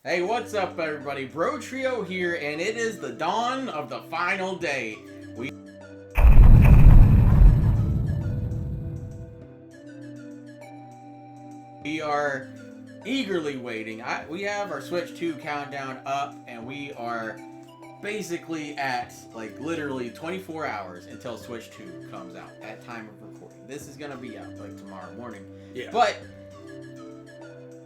Hey, what's up, everybody? Bro Trio here, and it is the dawn of the final day. We are eagerly waiting. We have our Switch 2 countdown up, and we are basically at, like, literally 24 hours until Switch 2 comes out at time of recording. This is going to be out, like, tomorrow morning. Yeah. But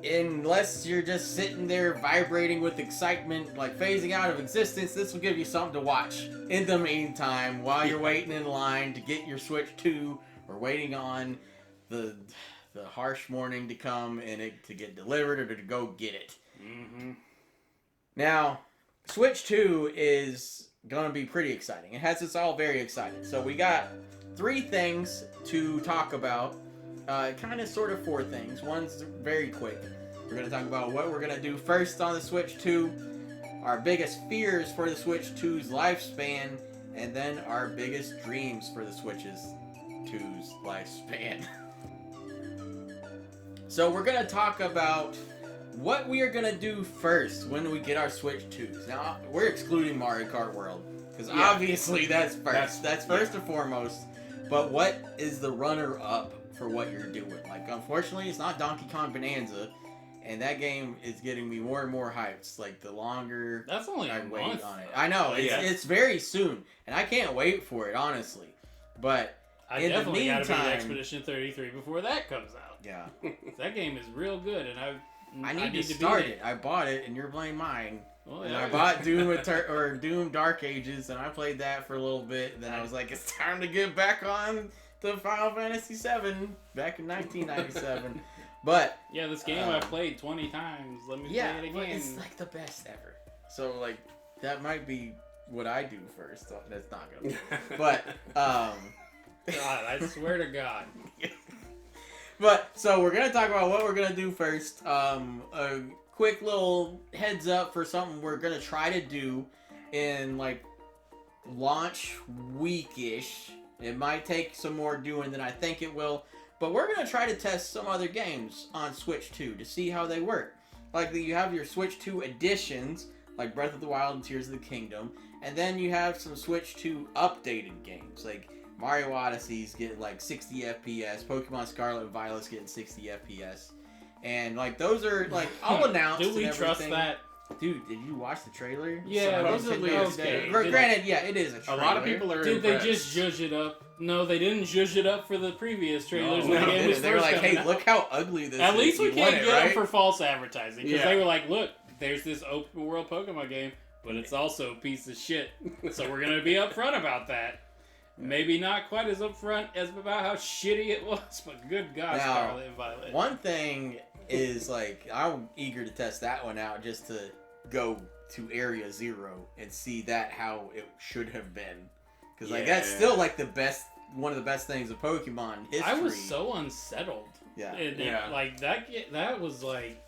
unless you're just sitting there vibrating with excitement, like phasing out of existence, this will give you something to watch in the meantime while you're waiting in line to get your Switch 2 or waiting on the harsh morning to come and it to get delivered or to go get it. Mm-hmm. Now, Switch 2 is going to be pretty exciting. It has us all very excited. So we got 3 things to talk about. Kind of sort of 4 things. One's very quick. We're going to talk about what we're going to do first on the Switch 2, our biggest fears for the Switch 2's lifespan, and then our biggest dreams for the Switch 2's lifespan. So we're going to talk about what we are going to do first when we get our Switch 2s. Now, we're excluding Mario Kart World, because obviously that's first. That's first and foremost. But what is the runner-up for what you're doing? Like, unfortunately, it's not Donkey Kong Bonanza, and that game is getting me more and more hyped. It's like the longer that's only I a wait month. on it. I know, it's very soon, and I can't wait for it, honestly. But I in the definitely gotta meantime, beat Expedition 33 before that comes out. yeah, That game is real good, and I need to start it. I bought it, and you're playing mine. Well, And yeah. I bought Doom Dark Ages, and I played that for a little bit. And then I was like, it's time to get back on to Final Fantasy VII back in 1997. But Yeah, this game I've played 20 times. Let me yeah, play it but again. it's like the best ever. So like that might be what I do first. So that's not gonna be. But God, I swear to God. But so we're gonna talk about what we're gonna do first. A quick little heads up for something we're gonna try to do in like launch week-ish. It might take some more doing than I think it will, but we're gonna try to test some other games on Switch 2 to see how they work. Like you have your Switch 2 editions, like Breath of the Wild and Tears of the Kingdom, and then you have some Switch 2 updated games, like Mario Odyssey's getting like 60 FPS, Pokemon Scarlet and Violet's getting 60 FPS. And like those are like all announced. Do we and trust everything. that? Dude, did you watch the trailer? Yeah, supposedly it's okay. Granted, yeah, it is a A trailer. lot of people are Did they impressed. just zhuzh it up? No, they didn't zhuzh it up for the previous trailers No, when the they game was didn't. They were first like, coming hey, out. look how ugly this is. At least we You can't want get it, them right? for false advertising. Because Yeah. they were like, look, there's this open world Pokemon game, but it's also a piece of shit. So we're going to be upfront about that. Maybe not quite as upfront as about how shitty it was, but good God, Now, Scarlet and Violet. One thing is like I'm eager to test that one out just to go to Area Zero and see that how it should have been, because like that's Yeah. still like one of the best things of Pokemon history. I was so unsettled. Yeah. And like that was like,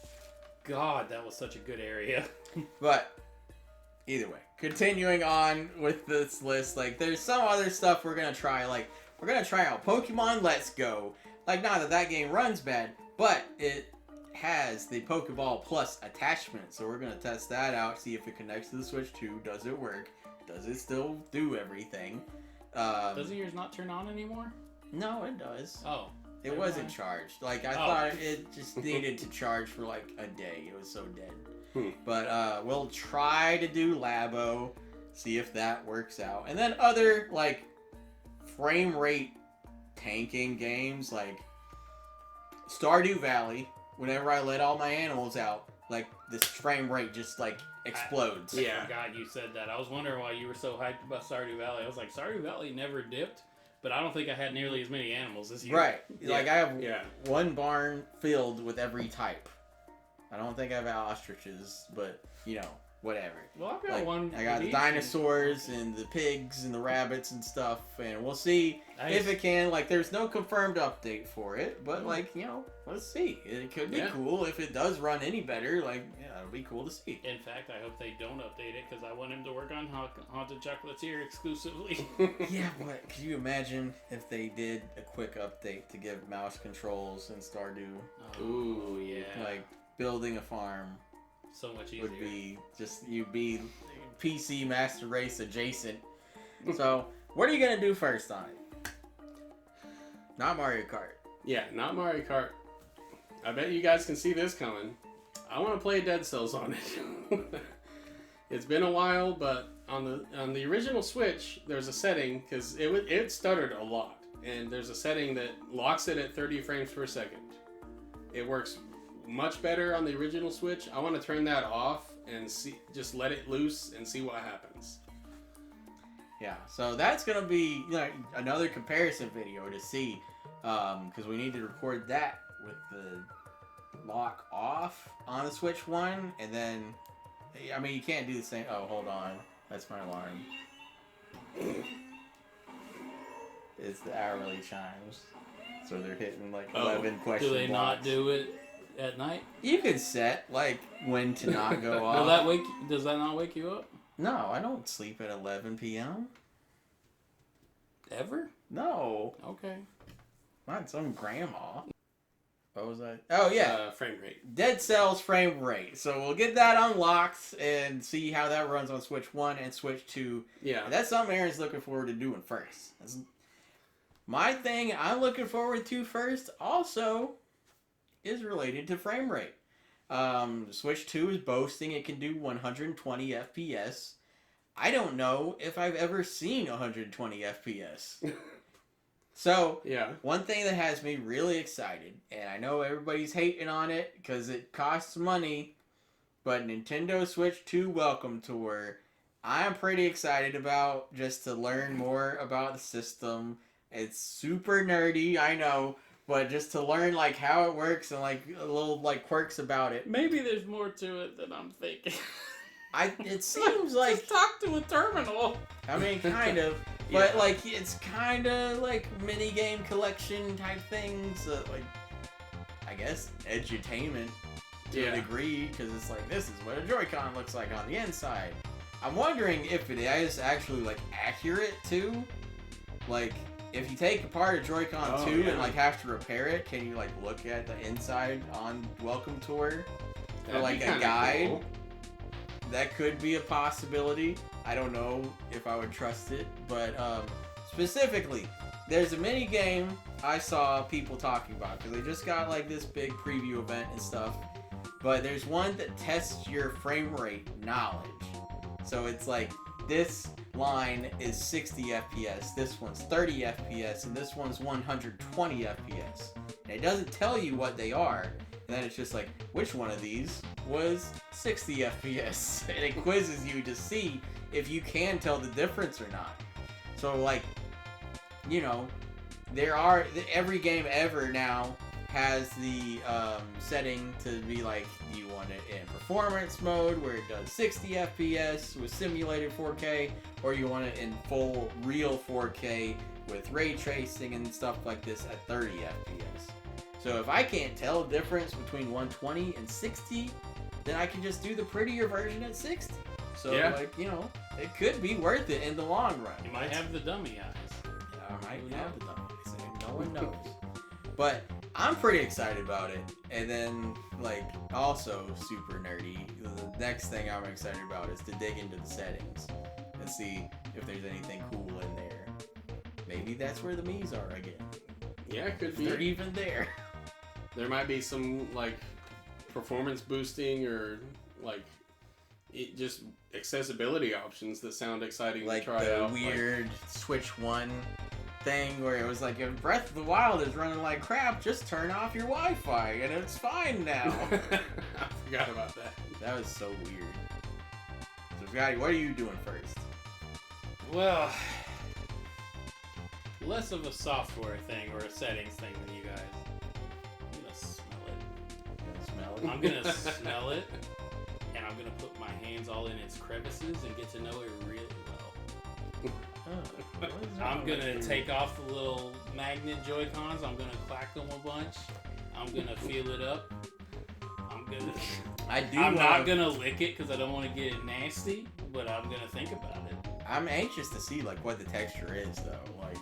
God, that was such a good area. But either way, continuing on with this list, like there's some other stuff we're gonna try. Like we're gonna try out Pokemon Let's Go. Like not that game runs bad, but it has the Pokeball Plus attachment, so we're gonna test that out, see if it connects to the Switch 2. Does it work? Does it still do everything? Doesn't yours not turn on anymore? No, it does. Oh. It never wasn't mind. charged. Like I Oh. thought it just needed to charge for like a day. It was so dead. But we'll try to do Labo, see if that works out. And then other like frame rate tanking games like Stardew Valley. Whenever I let all my animals out, like this frame rate just like explodes. I Yeah. forgot you said that. I was wondering why you were so hyped about Stardew Valley. I was like, Stardew Valley never dipped, but I don't think I had nearly as many animals as you. Right. Like I have Yeah. one barn filled with every type. I don't think I have ostriches, but you know, whatever. Well, I've got Like, one. I got of the each. dinosaurs and the pigs and the rabbits and stuff, and we'll see if it can. Like, there's no confirmed update for it, but like, you know, let's see. It could be cool if it does run any better. Like, yeah, it'll be cool to see. In fact, I hope they don't update it because I want him to work on Haunted Chocolatier exclusively. Yeah, but could you imagine if they did a quick update to give mouse controls in Stardew? Ooh, yeah. Like building a farm, So much easier. would be just you'd be PC Master Race adjacent. So what are you gonna do first on it? Not Mario Kart. Yeah, not Mario Kart. I bet you guys can see this coming. I want to play Dead Cells on it. It's been a while, but on the original Switch, there's a setting because it stuttered a lot, and there's a setting that locks it at 30 frames per second. It works much better on the original Switch. I want to turn that off and just let it loose and see what happens. Yeah, so that's gonna be another comparison video to see, because we need to record that with the lock off on the Switch 1, and then, I mean, you can't do the same. Oh, hold on, that's my alarm. It's the hourly chimes, so they're hitting like 11 question Do they blocks. not do it at night? You could set like when to not go off. Does that not wake you up? No, I don't sleep at 11 p.m. Ever? No, Okay. not some grandma. What was that? Oh yeah, Frame rate. Dead Cells frame rate. So we'll get that unlocked and see how that runs on Switch 1 and Switch 2. Yeah. And that's something Aaron's looking forward to doing first. My thing I'm looking forward to first also is related to frame rate. Switch 2 is boasting it can do 120 FPS. I don't know if I've ever seen 120 FPS. So, Yeah. one thing that has me really excited, and I know everybody's hating on it because it costs money, but Nintendo Switch 2 Welcome Tour, I'm pretty excited about just to learn more about the system. It's super nerdy, I know, but just to learn like how it works and like little like quirks about it. Maybe there's more to it than I'm thinking. It seems like, Just talk to a terminal. I mean, kind of, but Yeah. like it's kind of like mini game collection type things. Like, I guess edutainment to a degree, because it's like this is what a Joy-Con looks like on the inside. I'm wondering if it is actually like accurate too. Like, if you take apart a Joy-Con 2 and like have to repair it, can you like look at the inside on Welcome Tour or like a guide? Cool. That could be a possibility. I don't know if I would trust it, but specifically, there's a mini game I saw people talking about because they just got like this big preview event and stuff. But there's one that tests your frame rate knowledge. So it's like this line is 60 FPS, this one's 30 FPS, and this one's 120 FPS. And it doesn't tell you what they are. And then it's just like, which one of these was 60 FPS? And it quizzes you to see if you can tell the difference or not. So, like, you know, every game ever now has the setting to be like, do you want it in performance mode where it does 60 FPS with simulated 4K, or you want it in full real 4K with ray tracing and stuff like this at 30 FPS. So if I can't tell the difference between 120 and 60, then I can just do the prettier version at 60. So, like, you know, it could be worth it in the long run. You might have the dummy eyes. I might have the dummies, and no one knows. But I'm pretty excited about it. And then, like, also super nerdy, the next thing I'm excited about is to dig into the settings and see if there's anything cool in there. Maybe that's where the Mii's are again. Yeah, it could They're be. even there. There might be some like performance boosting or like just accessibility options that sound exciting Like to try the out. weird Switch 1 thing where it was like, if Breath of the Wild is running like crap, just turn off your Wi-Fi and it's fine now. I forgot about that. That was so weird. So, Scotty, what are you doing first? Well, less of a software thing or a settings thing than you guys. I'm gonna smell it. You gonna smell it? I'm gonna smell it, and I'm gonna put my hands all in its crevices and get to know it really well. What is I'm wrong with gonna you? take off the little magnet Joy-Cons. I'm gonna clack them a bunch. I'm gonna feel it up. I'm not gonna lick it because I don't want to get it nasty, but I'm gonna think about it. I'm anxious to see like what the texture is though. Like,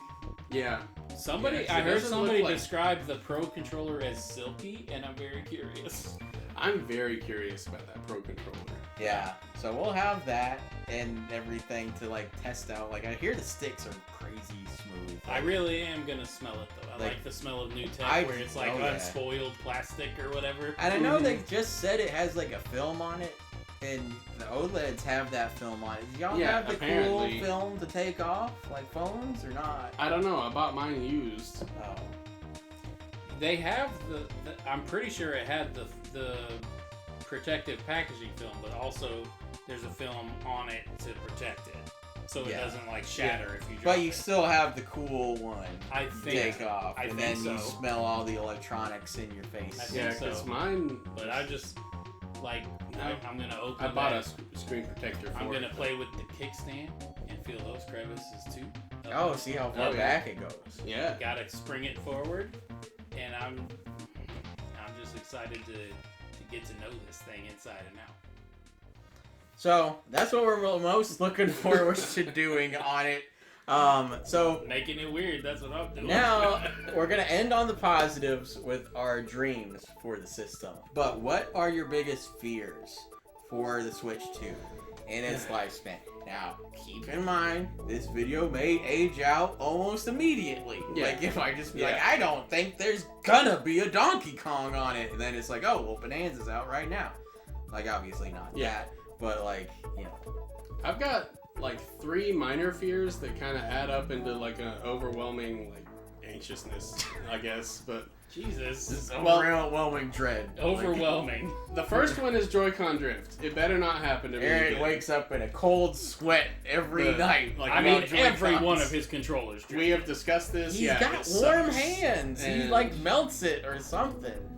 Yeah. Somebody, Yeah, 'cause I it heard doesn't somebody look like- describe the Pro controller as silky, and I'm very curious. I'm very curious about that Pro Controller. Yeah, so we'll have that and everything to like test out. Like I hear the sticks are crazy smooth. I really am gonna smell it though. I Like, like the smell of new tech I- where it's like oh, yeah. unspoiled plastic or whatever. And I know they just said it has like a film on it, and the OLEDs have that film on it. Do y'all Yeah, have the apparently. cool film to take off like phones or not? I don't know. I bought mine used. Oh, They have the I'm pretty sure it had the protective packaging film, but also there's a film on it to protect it, so it Yeah. doesn't like shatter if you drop but you it. still have the cool one. I to think, take off, I and think then you so. smell all the electronics in your face. I think Yeah, so. because mine. but I just like I'm gonna open. I bought that. a screen protector for I'm it. gonna play with the kickstand and feel those crevices too. Oh, see how far Oh, yeah. back it goes. Yeah. Gotta spring it forward, and I'm just excited to get to know this thing inside and out. So that's what we're most looking forward to doing on it. So Making it weird, that's what I'm doing. now we're gonna end on the positives with our dreams for the system. But what are your biggest fears for the Switch 2 in its lifespan? Now, keep in mind, this video may age out almost immediately. Yeah. Like, if I just be like, Yeah. I don't think there's gonna be a Donkey Kong on it. And then it's like, oh, well, Bonanza's out right now. Like, obviously not Yeah. that. But, like, you know. I've got like 3 minor fears that kind of add up into like an overwhelming like anxiousness, I guess. But Jesus, Overwhelming dread. overwhelming. the first one is Joy-Con drift. It better not happen to me. Aaron again. wakes up in a cold sweat every The- night. Like, I mean, about every Joy-Cons. one of his controllers. We have discussed this. He's yeah, got it warm sucks. hands. He And- like melts it or something.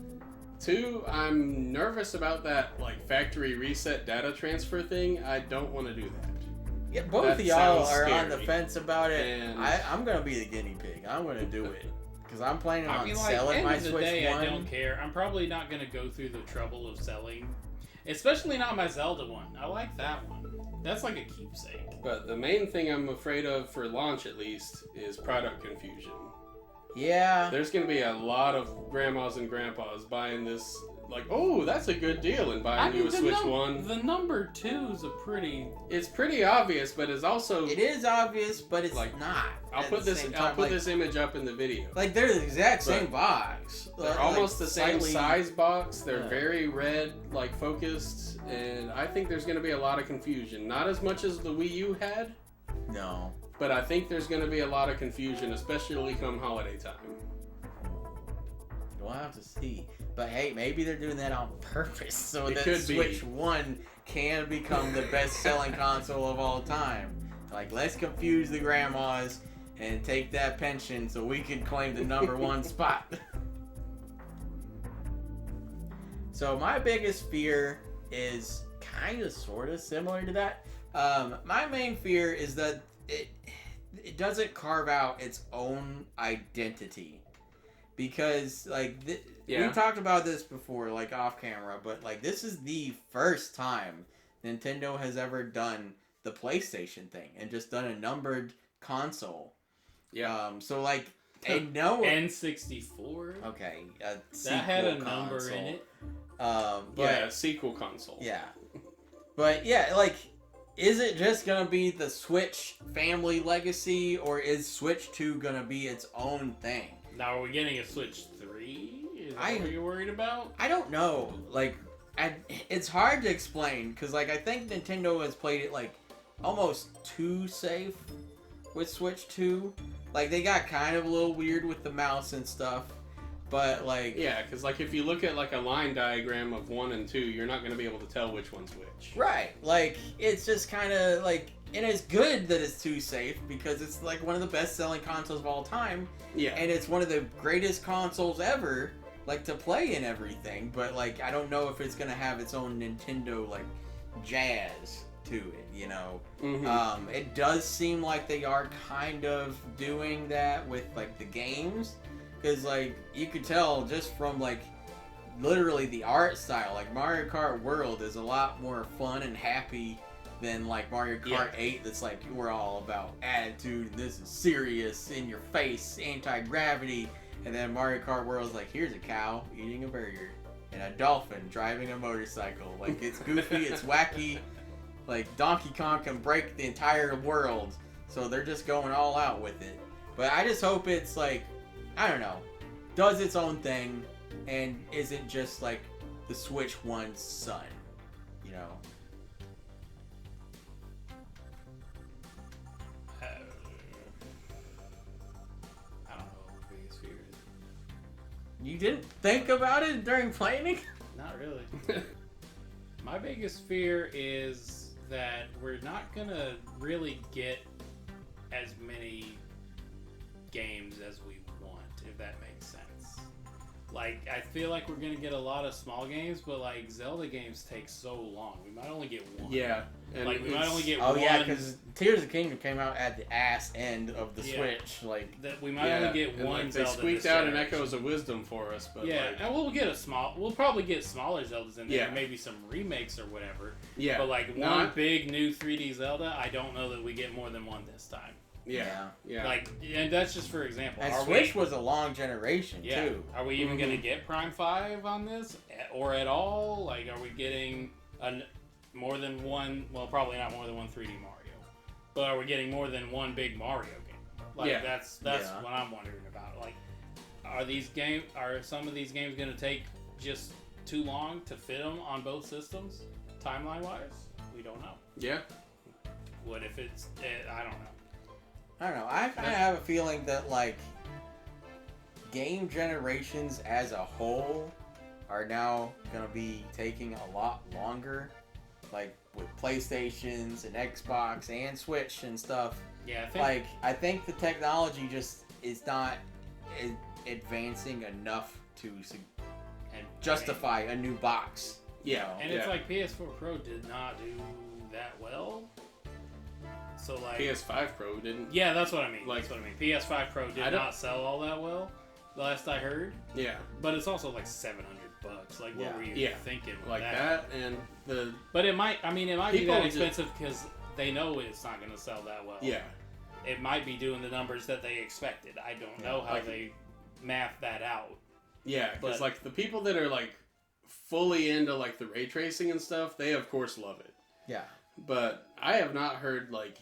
2, I'm nervous about that like factory reset data transfer thing. I don't want to do that. Yeah, both That of y'all sounds are on the scary. fence about it. And- I'm gonna be the guinea pig. I'm gonna do it because I'm planning I on mean, like, selling end my of the Switch day, One. I don't care. I'm probably not gonna go through the trouble of selling, especially not my Zelda one. I like that one. That's like a keepsake. But the main thing I'm afraid of for launch, at least, is product confusion. Yeah. There's going to be a lot of grandmas and grandpas buying this, like, oh, that's a good deal, and buying you a Switch One. The number 2 is a pretty. It's pretty obvious, but it's also. It is obvious, but it's Like, not. I'll at put the this. same I'll time. put like, this image up in the video. Like they're the exact same But box. They're Like, almost the same slightly- size box. They're Yeah. very red, like focused, and I think there's going to be a lot of confusion. Not as much as the Wii U had, No. but I think there's going to be a lot of confusion, especially come holiday time. We'll have to see. But hey, maybe they're doing that on purpose so It that could be. Switch 1 can become the best-selling console of all time. Like, let's confuse the grandmas and take that pension so we can claim the #1 spot. So my biggest fear is kind of sort of similar to that. My main fear is that it doesn't carve out its own identity. Because, like, Yeah. we talked about this before, like, off camera, but, like, this is the first time Nintendo has ever done the PlayStation thing and just done a numbered console. Yeah. So, like, I know... N64. Okay, That had a number in it. But, Yeah, sequel console. yeah. But, yeah, like, is it just gonna be the Switch family legacy, or is Switch 2 gonna be its own thing? Now, are we getting a Switch 3? Is that I- what you're worried about? I don't know. Like, it's hard to explain because, like, I think Nintendo has played it like almost too safe with Switch 2. Like, they got kind of a little weird with the mouse and stuff, but like, Yeah, because like if you look at like a line diagram of 1 and 2, you're not going to be able to tell which one's which. right? Like, it's just kind of like, and it's good that it's too safe because it's like one of the best-selling consoles of all time, Yeah. and it's one of the greatest consoles ever. Like, to play in everything, but like, I don't know if it's gonna have its own Nintendo like jazz to it, you know. Mhm. It does seem like they are kind of doing that with like the games, because like you could tell just from like literally the art style. Like Mario Kart World is a lot more fun and happy than like Mario Kart Yeah. 8. That's like we're all about attitude and this is serious, in your face, anti-gravity. And then Mario Kart World's like, here's a cow eating a burger. and a dolphin driving a motorcycle. Like, it's goofy, it's wacky. Like, Donkey Kong can break the entire world, so they're just going all out with it. But I just hope it's like, I don't know, does its own thing and isn't just like the Switch 1's son, you know? I don't know what my biggest fear is. You didn't think about it during planning? Not really. My biggest fear is that we're not gonna really get as many games as we want, if that makes sense. Like, I feel like we're gonna get a lot of small games, but like Zelda games take so long. We might only get one. Yeah. And Like, we might only get Oh one. yeah, because Tears of the Kingdom came out at the ass end of the Yeah. Switch. Like, That we might yeah, only get and, one like, they Zelda. squeaked this out an generation. Echoes of Wisdom for us, but Yeah, like, and we'll probably get smaller Zeldas in there, Yeah. maybe some remakes or whatever. yeah, But like one Not- big new 3D Zelda, I don't know that we get more than one this time. yeah, yeah. Like, and that's just for example. and Are Switch we, was a long generation yeah. too. Are we even Mhm. gonna get Prime 5 on this, or at all? Like, are we getting more than one? Well, probably not more than one 3D Mario, but are we getting more than one big Mario game? Like, Yeah. that's Yeah. what I'm wondering about. Like, are some of these games gonna take just too long to fit them on both systems, timeline wise? We don't know. yeah. What if it's? I don't know. I don't know. I kind of have a feeling that like game generations as a whole are now gonna be taking a lot longer, like with PlayStations and Xbox and Switch and stuff. Yeah, I think. Like, I think the technology just is not advancing enough to and justify a new box. Yeah. And it's like PS4 Pro did not do that well. So like PS5 Pro didn't. yeah, that's what I mean. Like- That's what I mean. PS5 Pro I did don't- not sell all that well, last I heard. Yeah, But it's also like $700. Like, what Yeah. were you Yeah. thinking with like that, and the But it might. I mean, it might be People that just- expensive because they know it's not going to sell that well. yeah, It might be doing the numbers that they expected. I don't know how like- they math that out. yeah. Because But- like the people that are like fully into like the ray tracing and stuff, they of course love it. Yeah. But I have not heard like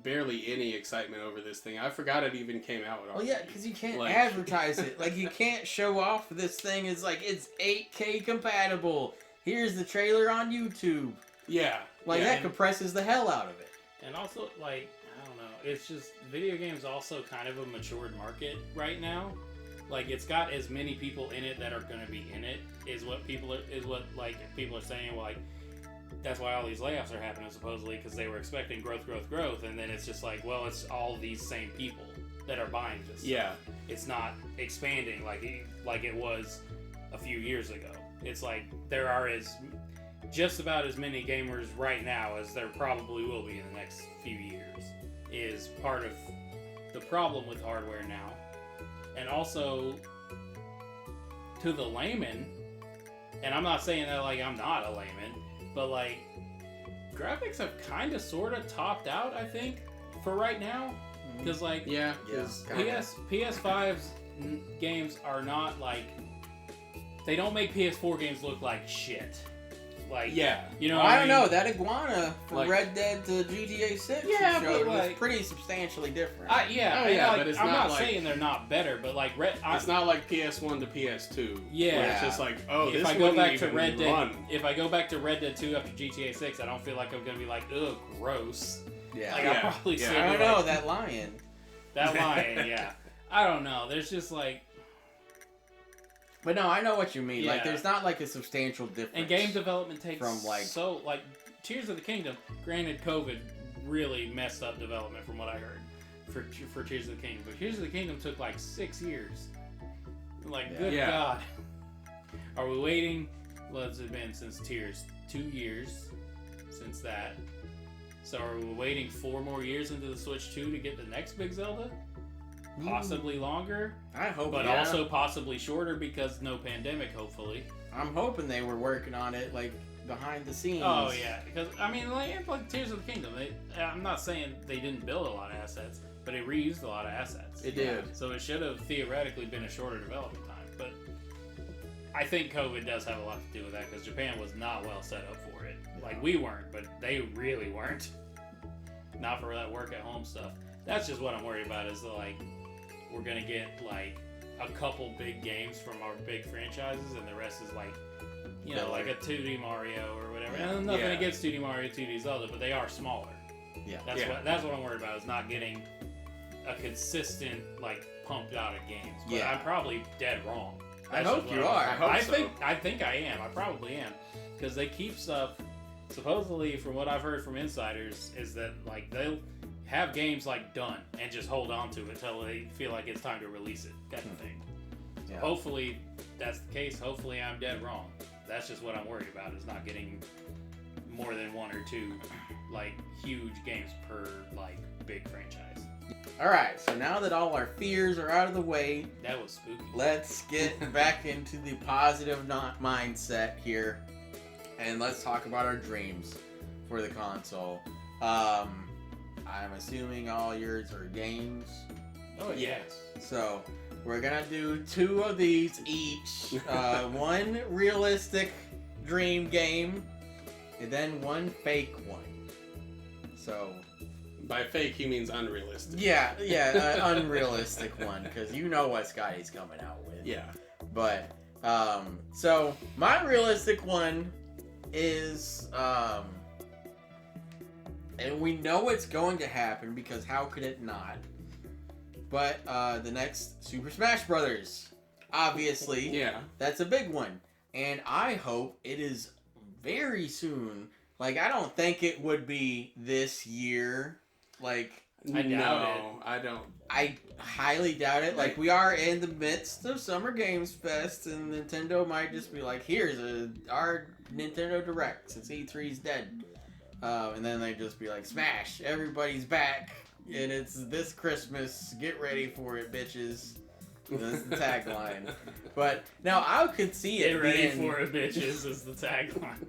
barely any excitement over this thing. I forgot it even came out. Well, yeah, because you can't Like- advertise it. Like, you can't show off this thing is like it's 8K compatible. Here's the trailer on YouTube. Yeah, Like, yeah. that compresses the hell out of it. And also, like, I don't know. It's just video games also kind of a matured market right now. Like, it's got as many people in it that are going to be in it is what people are saying. Well, like, that's why all these layoffs are happening supposedly because they were expecting growth, and then it's just like, well, it's all these same people that are buying this. Yeah, It's not expanding like it was a few years ago. It's like there are just about as many gamers right now as there probably will be in the next few years is part of the problem with hardware now. And also to the layman, and I'm not saying that like I'm not a layman, but like graphics have kind of sort of topped out, I think, for right now. Because like yeah. Yeah. 'cause- Kinda. PS5's games are not like they don't make PS4 games look like shit. Like yeah. you know, Well, what I don't mean? know. That iguana from Like- Red Dead to GTA 6 Yeah, you but, showed was like- pretty substantially different. Oh Oh, yeah, like, but it's I'm not not like- saying they're not better, but like It's not like PS1 to PS2. Yeah. where it's just like, oh, if this I go wouldn't back to even Red Dead, run. if I go back to Red Dead 2 after GTA 6, I don't feel like I'm gonna be like, ugh, gross. yeah. Like Yeah, I'll probably yeah. still I be don't know, like, that lion. that line, yeah. I don't know. There's just like, But no, I know what you mean. Like, Yeah. there's not like a substantial difference. and game development takes From, like- so like Tears of the Kingdom. Granted, COVID really messed up development from what I heard for Tears of the Kingdom. But Tears of the Kingdom took like 6 years. Like, Yeah. good Yeah. God. Are we waiting? Well, it's been since Tears 2 years since that. So are we waiting 4 more years into the Switch 2 to get the next big Zelda? Possibly longer, I hope, but yeah. also possibly shorter because no pandemic, hopefully. I'm hoping they were working on it like behind the scenes. Oh yeah, because I mean, like Tears of the Kingdom. I'm not saying they didn't build a lot of assets, but it reused a lot of assets. It did. So it should have theoretically been a shorter development time. But I think COVID does have a lot to do with that because Japan was not well set up for it. Like we weren't, but they really weren't. Not for that work at home stuff. That's just what I'm worried about. Is like we're gonna get like a couple big games from our big franchises, and the rest is like, you know, like a 2D Mario or whatever. And nothing against 2D Mario, 2D Zelda, but they are smaller. Yeah. That's what I'm worried about. Is not getting a consistent like pumped out of games. But I'm probably dead wrong. I hope you are. I think I am. I probably am, because they keep stuff. Supposedly, from what I've heard from insiders, is that like they'll have games like done and just hold on to it until they feel like it's time to release it, kind of thing. So hopefully that's the case. Hopefully I'm dead wrong. That's just what I'm worried about, is not getting more than one or two like huge games per like big franchise. All right, so now that all our fears are out of the way, That was spooky. let's get back into the positive mindset here, and let's talk about our dreams for the console. I'm assuming all yours are games. Oh yes. So we're gonna do 2 of these each. One realistic dream game, and then one fake one. So By fake, he means unrealistic. yeah, unrealistic one, because you know what Scotty's coming out with. Yeah. But so my realistic one is and we know it's going to happen because how could it not? But the next Super Smash Brothers, obviously, Yeah. that's a big one, and I hope it is very soon. Like, I don't think it would be this year. Like, I doubt it. I don't. I highly doubt it. Like, we are in the midst of Summer Games Fest, and Nintendo might just be like, here's our Nintendo Direct since E3's dead. And then they just be like, Smash, everybody's back, and it's this Christmas. Get ready for it, bitches. That's the tagline. But now I could see it Get ready being for it, bitches, is the tagline.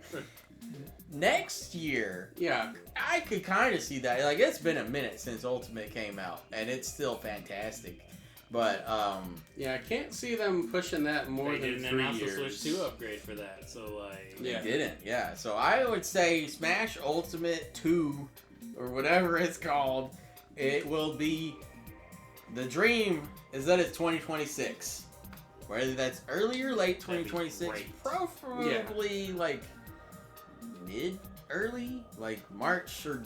next year. Yeah. I could kind of see that. Like, it's been a minute since Ultimate came out, and it's still fantastic. But Yeah, I can't see them pushing that more They than didn't 3 announce years. the Switch 2 upgrade for that, so like... they Yeah. didn't. Yeah. So I would say Smash Ultimate 2, or whatever it's called, it will be... The dream is that it's 2026. Whether that's early or late That'd be 2026, great. preferably like early, like March or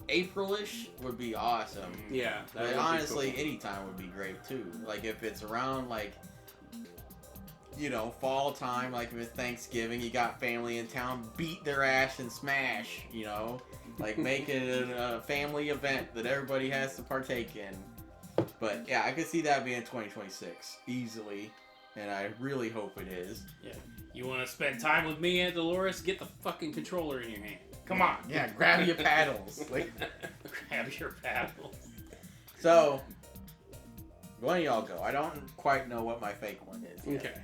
April-ish would be awesome. Yeah. that But would be honestly, cool. any time would be great too. Like if it's around like, you know, fall time, like if it's Thanksgiving, you got family in town, beat their ass and Smash, you know? Like make it a family event that everybody has to partake in. But yeah, I could see that being 2026 easily, and I really hope it is. Yeah. You want to spend time with me, Aunt Dolores? Get the fucking controller in your hand. Come on. Yeah, grab your paddles. Like, Grab your paddle. so, one of y'all go. I don't quite know what my fake one is yet. Okay.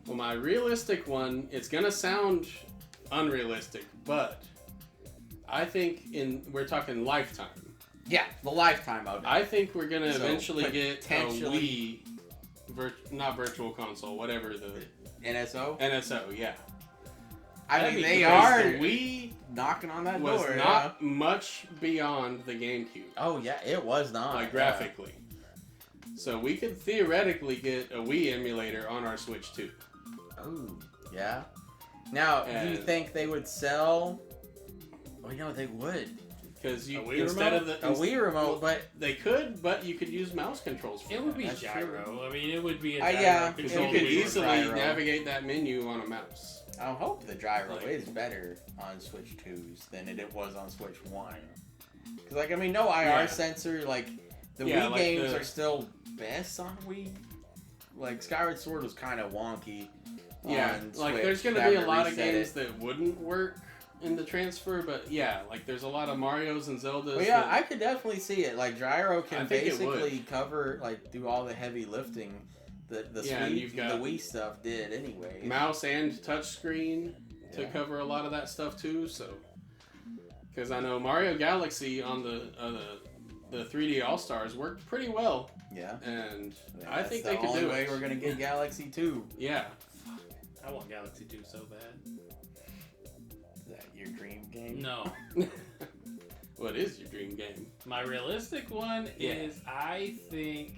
Well, my realistic one, it's gonna sound unrealistic, but I think we're talking lifetime. Yeah, the lifetime of it. I think we're gonna So, eventually get a potentially- Wii, not virtual console, whatever the NSO? NSO. Yeah. I mean, they Because are The Wii knocking on that was door. not much beyond the GameCube, Oh, yeah, it was not. like graphically. So we could theoretically get a Wii emulator on our Switch too. Oh, yeah. Now, do you And- think they would sell? Well, you know, they would. Because you A Wii instead remote? of the A Wii remote, but they could, but you could use mouse controls for It would be That's true. gyro. I mean, it would be a Yeah, gyro because control. you could Wii with easily gyro. navigate that menu on a mouse. I hope the gyro Like- is better on Switch 2s than it was on Switch 1. Because, like, I mean, no IR Yeah. sensor, like, the Yeah, Wii like games the- are still best on Wii. Like, Skyward Sword was kind of wonky. Yeah, on like Switch. there's gonna Having be a to lot of reset games it. that wouldn't work in the transfer, but yeah, like there's a lot of Mario's and Zelda's. But yeah, that- I could definitely see it. Like, gyro can I think it would. basically cover, like, do all the heavy lifting that the Yeah, and you've got- Wii stuff did anyway. mouse and touchscreen to Yeah. cover a lot of that stuff too. So, because I know Mario Galaxy on the the 3D All Stars worked pretty well, Yeah. and Yeah, I that's think the they could only do way it. we're gonna get Galaxy 2. Yeah. I want Galaxy 2 so bad. Is that your dream game? No. What is your dream game? My realistic one Yeah. is I think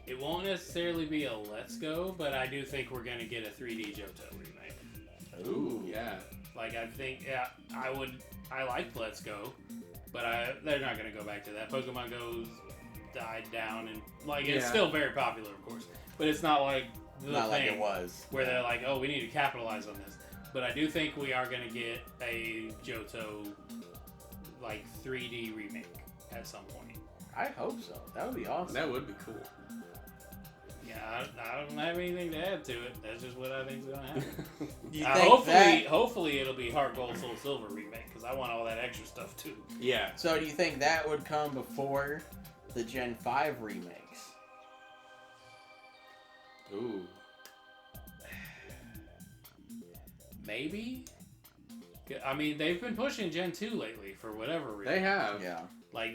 it won't necessarily be a Let's Go, but I do think we're going to get a 3D Johto remake. Ooh, yeah. Like, I think, yeah, I like Let's Go, but they're not going to go back to that. Pokemon Go's died down, and, like, it's Yeah. still very popular, of course, but it's not like the Not like thing it was. where they're like, oh, we need to capitalize on this. But I do think we are going to get a Johto, like, 3D remake at some point. I hope so. That would be awesome. That would be cool. Yeah, I don't have anything to add to it. That's just what I think is going to happen. You Hopefully it'll be Heart Gold Soul Silver remake, because I want all that extra stuff too. Yeah. So do you think that would come before the Gen 5 remakes? Ooh. Maybe? I mean, they've been pushing Gen 2 lately for whatever reason. They have. Yeah. Like,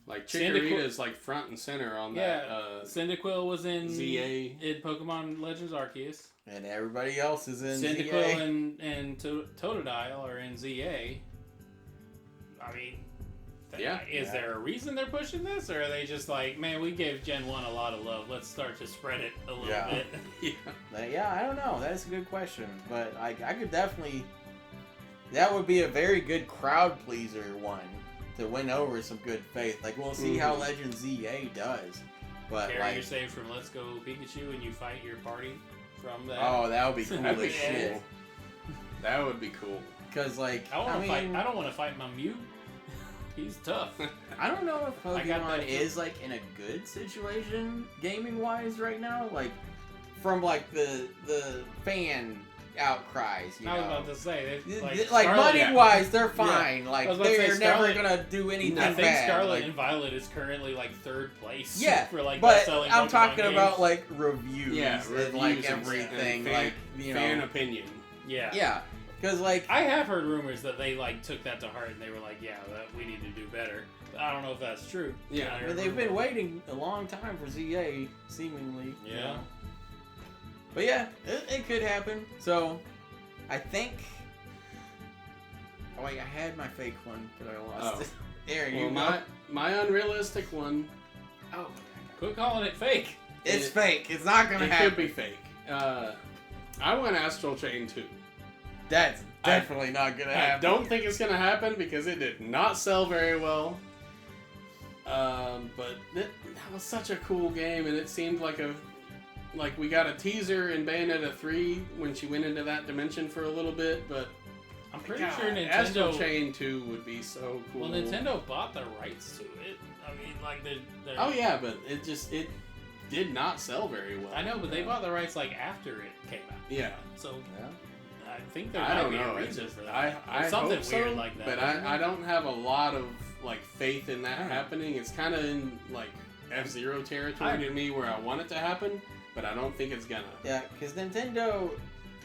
Like Cyndaquil- Chikorita's like front and center on that. Cyndaquil was in ZA. in Pokemon Legends Arceus. And everybody else is in Cyndaquil ZA. and Totodile are in ZA. I mean, is there a reason they're pushing this, or are they just like, man, we gave Gen 1 a lot of love, let's start to spread it a little Yeah. bit? Yeah, I don't know. That's a good question. But I could definitely... That would be a very good crowd pleaser one to win over some good faith. Like, we'll see how Legend ZA does. But, Carry like... your save from Let's Go Pikachu and you fight your party from that. Oh, that would be cool That'd be as shit. cool. That would be cool. Because, like, I don't want to fight my Mew. He's tough. I don't know if I got Pokemon that- is like in a good situation gaming wise right now. Like from like the fan outcries, you I was know. about to say, Like Scarlet- money wise, they're fine. I Like was about to say, they're never Scarlet- gonna do anything I think bad. Scarlet like, and Violet is currently like third place. yeah, for like but best-selling I'm Pokemon talking games. about like reviews, Yeah, and like reviews and everything, fan- like you fan know, opinion. Yeah. because like I have heard rumors that they like took that to heart and they were like, yeah, that we need to do better. I don't know if that's true. Yeah. I I heard mean, they've been rumors. waiting a long time for ZA, seemingly. you Yeah. know. But yeah, it could happen. So, I think. Oh wait, I had my fake one, but I lost Oh. it. Aaron, Well, you know. my unrealistic one, Oh, Quit calling it fake. it's It- fake. It's not gonna it happen. could be fake. I want Astral Chain 2. That's definitely not gonna I happen. don't think it's gonna happen because it did not sell very well. But that was such a cool game, and it seemed like we got a teaser in Bayonetta 3 when she went into that dimension for a little bit, but I'm pretty God, sure Astral Nintendo. Chain 2 would be so cool. Well, Nintendo bought the rights to it. I mean, like they're Oh yeah, but it did not sell very well. I know, but they bought the rights like after it came out. Yeah. So Yeah. I think there I might don't be know. a It's reason just, for that. I It's something hope so, weird like that. But isn't I it? don't have a lot of like faith in that happening. It's kind of in like F-Zero territory to me where I want it to happen, but I don't think it's gonna. Yeah, because Nintendo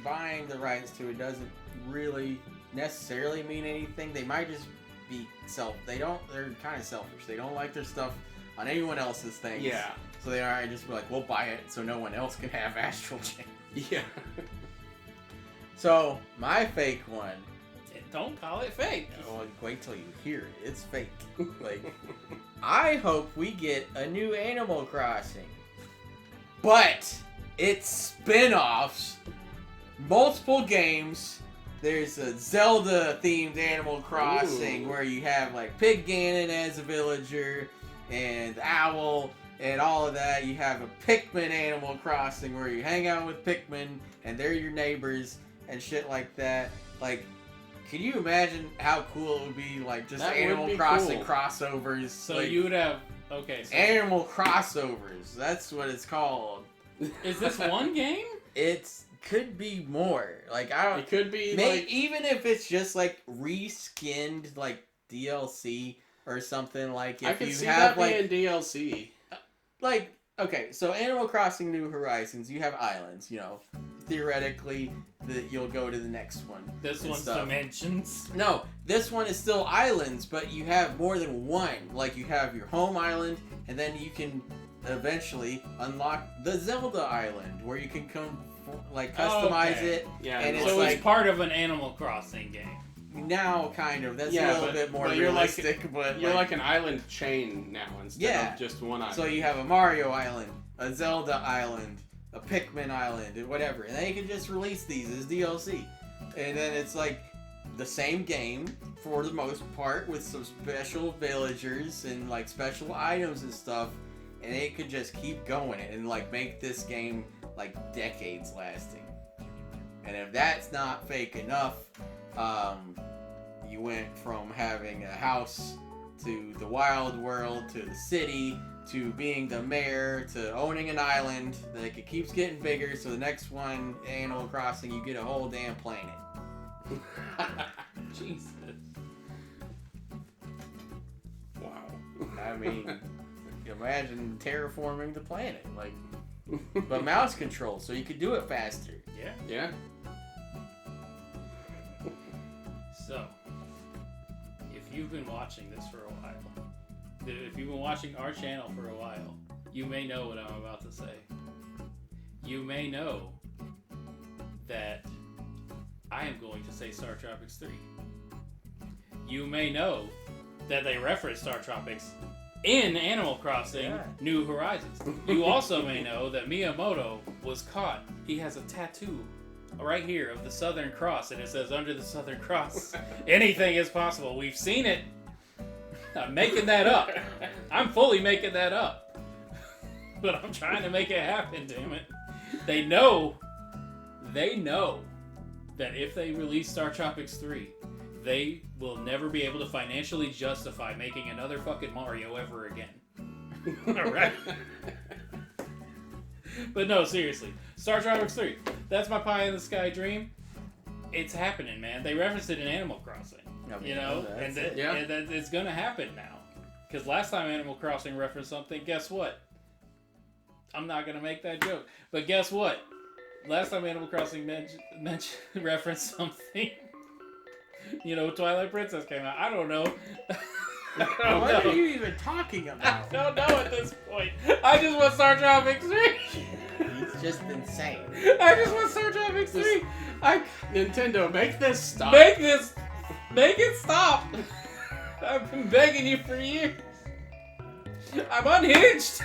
buying the rights to it doesn't really necessarily mean anything. They might just be they're kind of selfish. They don't like their stuff on anyone else's things. Yeah. So they are just be like, we'll buy it so no one else can have Astral Chain. Yeah. So, my fake one, Don't call it fake. well, wait till you hear it. It's fake. Like, I hope we get a new Animal Crossing. But it's spin-offs, multiple games. There's a Zelda-themed Animal Crossing Ooh. where you have like Pig Ganon as a villager and Owl and all of that. You have a Pikmin Animal Crossing where you hang out with Pikmin and they're your neighbors and shit like that. Like, can you imagine how cool it would be? Like just That would Animal be Crossing cool. crossovers. So like, you would have okay. So Animal Crossovers. That's what it's called. is this one game? It's could be more. Like I don't. It could be like Even if it's just like reskinned like DLC or something. Like if I could you see have that like being DLC. like okay, so Animal Crossing New Horizons, you have islands, you know. Theoretically, you'll go to the next one. This and one's stuff. dimensions. No, this one is still islands, but you have more than one. Like, you have your home island, and then you can eventually unlock the Zelda Island, where you can customize Okay. it. Yeah, And So it's it's part of an Animal Crossing game. Now, kind of. That's Yeah, a little but- bit more but you're like- realistic, but You're like an island chain now instead of just one island. So you have a Mario Island, a Zelda Island, a Pikmin Island, and whatever. And then you can just release these as DLC. And then it's like the same game for the most part with some special villagers and like special items and stuff. And it could just keep going and like make this game like decades lasting. And if that's not fake enough, you went from having a house to the wild world to the city to being the mayor to owning an island. Like, it keeps getting bigger, so the next one, Animal Crossing, you get a whole damn planet. Jesus. Wow. I mean, imagine terraforming the planet, like, but mouse control, so you could do it faster. Yeah. Yeah. So, if you've been watching this for a while, if you've been watching our channel for a while, you may know what I'm about to say. You may know that I am going to say Star Tropics 3. You may know that they reference Star Tropics in Animal Crossing Yeah. New Horizons. You also may know that Miyamoto was caught. He has a tattoo right here of the Southern Cross, and it says under the Southern Cross, anything is possible. We've seen it. I'm making that up. I'm fully making that up. But I'm trying to make it happen, damn it. They know that if they release Star Tropics 3, they will never be able to financially justify making another fucking Mario ever again. Alright? But no, seriously. Star Tropics 3. That's my pie in the sky dream. It's happening, man. They referenced it in Animal Crossing. I mean, You know? that's And, it. Yeah. and that it's gonna happen now. Because last time Animal Crossing referenced something, guess what? I'm not gonna make that joke. But guess what? Last time Animal Crossing referenced something, you know, Twilight Princess came out. I don't know. I don't What know. are you even talking I about? don't know at this point. I just want Star Tropics 3. He's just insane. I just want Star Tropics 3. I Nintendo, make this stop. make it stop. I've been begging you for years. I'm unhinged.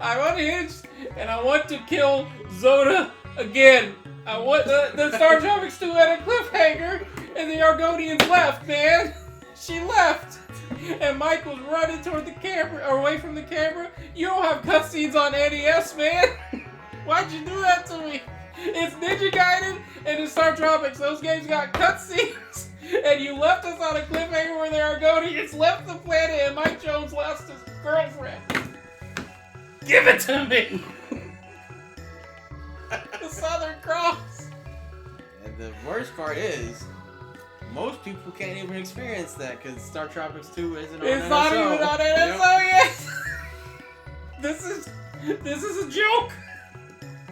I'm unhinged, and I want to kill Zoda again. I want the Star Tropics 2 had a cliffhanger, and the Argonians left, man. She left. And Mike was running toward the camera, or away from the camera. You don't have cutscenes on NES, man. Why'd you do that to me? It's Ninja Gaiden and it's Star Tropics. Those games got cutscenes. And you left us on a cliffhanger where the Argonians left the planet and Mike Jones lost his girlfriend. Give it to me! The Southern Cross. And the worst part is, most people can't even experience that because Star Tropics 2 isn't on It's NSO. not even on NSO yet. This is a joke.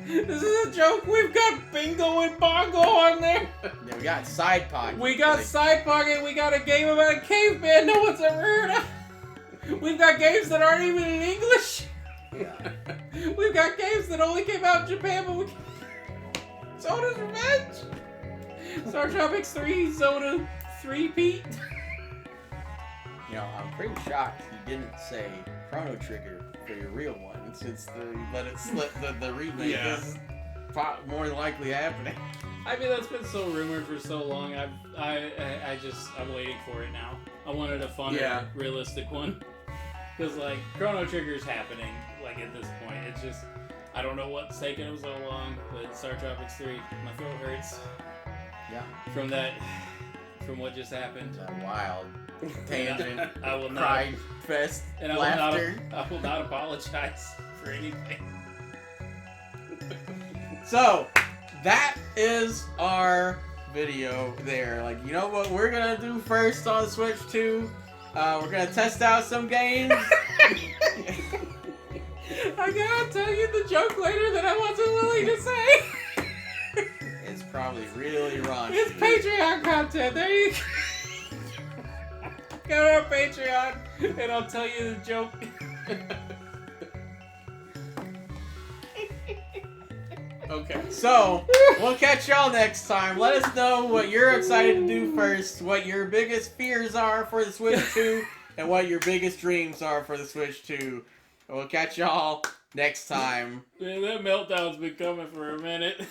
This is a joke. We've got Bingo and Bongo on there. Yeah, we got Side Pocket. We got Like, Side Pocket. We got a game about a caveman no one's ever heard of. We've got games that aren't even in English. yeah. We've got games that only came out in Japan, but we Zoda's Revenge. Star Tropics 3, Zoda 3-peat. You know, I'm pretty shocked you didn't say Chrono Trigger for your real one, since you let it slip the remake Yeah. is more likely happening. I mean, that's been so rumored for so long. I'm waiting for it now. I wanted a funner, Yeah. realistic one. Because, like, Chrono Trigger's happening, like, at this point. It's just, I don't know what's taking them so long, but Star Tropics 3, my throat hurts Yeah. from what just happened. That wild tangent, I will not, pride fest, and I laughter. will not apologize for anything. So, that is our video there. Like, you know what we're gonna do first on Switch 2? We're gonna test out some games. I the joke later that I wasn't willing to say. It's probably really raunchy. It's Patreon content. There you go. Go to our Patreon, and I'll tell you the joke. Okay. So, we'll catch y'all next time. Let us know what you're excited to do first, what your biggest fears are for the Switch 2, and what your biggest dreams are for the Switch 2. We'll catch y'all next time. Man, that meltdown's been coming for a minute.